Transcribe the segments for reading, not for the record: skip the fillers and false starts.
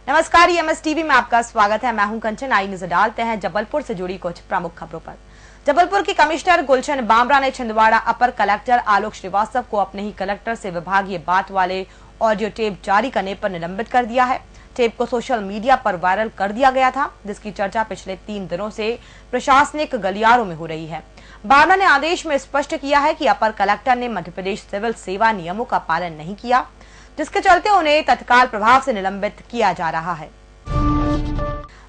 नमस्कार, EMS TV में आपका स्वागत है। मैं हूं कंचन। आई नजर डालते हैं जबलपुर से जुड़ी कुछ प्रमुख खबरों पर। जबलपुर की कमिश्नर गुलशन बामरा ने छिंदवाड़ा अपर कलेक्टर आलोक श्रीवास्तव को अपने ही कलेक्टर से विभागीय बात वाले ऑडियो टेप जारी करने पर निलंबित कर दिया है। टेप को सोशल मीडिया पर वायरल कर दिया गया था, जिसकी चर्चा पिछले 3 दिनों से प्रशासनिक गलियारों में हो रही है। बामरा ने आदेश में स्पष्ट किया है कि अपर कलेक्टर ने मध्य प्रदेश सिविल सेवा नियमों का पालन नहीं किया, जिसके चलते उन्हें तत्काल प्रभाव से निलंबित किया जा रहा है।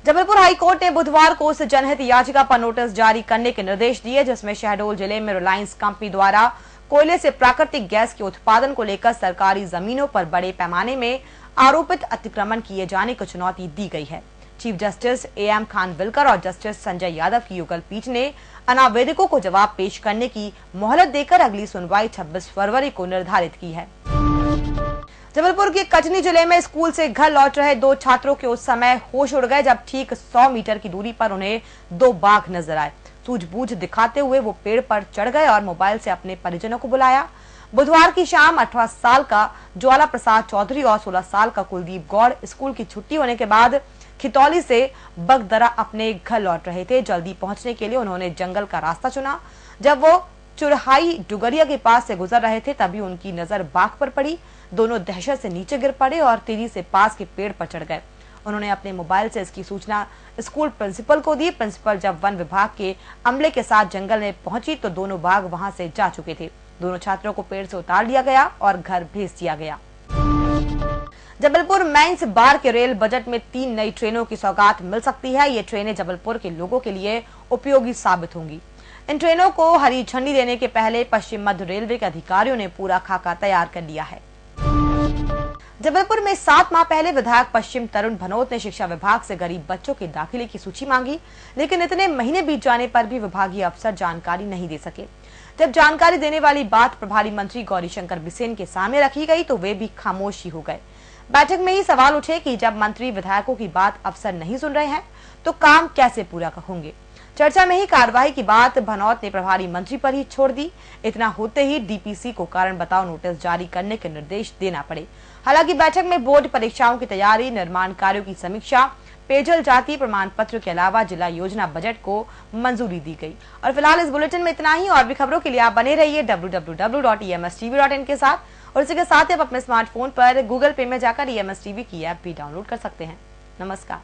जबलपुर हाईकोर्ट ने बुधवार को उस जनहित याचिका पर नोटिस जारी करने के निर्देश दिए, जिसमें शहडोल जिले में रिलायंस कंपनी द्वारा कोयले से प्राकृतिक गैस के उत्पादन को लेकर सरकारी जमीनों पर बड़े पैमाने में आरोपित अतिक्रमण किए जाने को चुनौती दी गई है। चीफ जस्टिस एएम खानविलकर और जस्टिस संजय यादव की युगल पीठ ने अनावेदकों को जवाब पेश करने की मोहलत देकर अगली सुनवाई 26 फरवरी को निर्धारित की है। जबलपुर के कटनी जिले में स्कूल से घर लौट रहे 2 छात्रों के उस समय होश उड़ गए जब ठीक 100 मीटर की दूरी पर उन्हें 2 बाघ नजर आए। सूझबूझ दिखाते हुए वो पेड़ पर चढ़ गए और मोबाइल से अपने परिजनों को बुलाया। बुधवार की शाम 18 साल का ज्वाला प्रसाद चौधरी और 16 साल का कुलदीप गौड़ स्कूल की छुट्टी होने के बाद खितौली से बगदरा अपने घर लौट रहे थे। जल्दी पहुंचने के लिए उन्होंने जंगल का रास्ता चुना। जब वो चुरहाई डुगरिया के पास से गुजर रहे थे, तभी उनकी नजर बाघ पर पड़ी। दोनों दहशत से नीचे गिर पड़े और तेजी से पास के पेड़ पर चढ़ गए। उन्होंने अपने मोबाइल से इसकी सूचना स्कूल प्रिंसिपल को दी। प्रिंसिपल जब वन विभाग के अमले के साथ जंगल में पहुंची तो दोनों बाघ वहां से जा चुके थे। दोनों छात्रों को पेड़ से उतार लिया गया और घर भेज दिया गया। जबलपुर मेंस बार के रेल बजट में 3 नई ट्रेनों की सौगात मिल सकती है। ये ट्रेनें जबलपुर के लोगों के लिए उपयोगी साबित होंगी। इन ट्रेनों को हरी झंडी देने के पहले पश्चिम मध्य रेलवे के अधिकारियों ने पूरा खाका तैयार कर लिया है। जबलपुर में 7 माह पहले विधायक पश्चिम तरुण भनोत ने शिक्षा विभाग से गरीब बच्चों के दाखिले की सूची मांगी, लेकिन इतने महीने बीत जाने पर भी विभागीय अफसर जानकारी नहीं दे सके। जब जानकारी देने वाली बात प्रभारी मंत्री गौरीशंकर बिसेन के सामने रखी गई तो वे भी खामोश ही हो गए। बैठक में ही सवाल उठे कि जब मंत्री विधायकों की बात अफसर नहीं सुन रहे हैं तो काम कैसे पूरा होंगे। चर्चा में ही कार्रवाई की बात भनौत ने प्रभारी मंत्री पर ही छोड़ दी। इतना होते ही डीपीसी को कारण बताओ नोटिस जारी करने के निर्देश देना पड़े। हालांकि बैठक में बोर्ड परीक्षाओं की तैयारी, निर्माण कार्यों की समीक्षा, पेयजल जाति प्रमाण पत्र के अलावा जिला योजना बजट को मंजूरी दी गई। और फिलहाल इस बुलेटिन में इतना ही। और भी खबरों के लिए आप बने रहिए www.emstv.in के साथ। और इसी के साथ आप अपने स्मार्टफोन पर गूगल पे में जाकर ईएमएस टीवी की ऐप भी डाउनलोड कर सकते हैं। नमस्कार।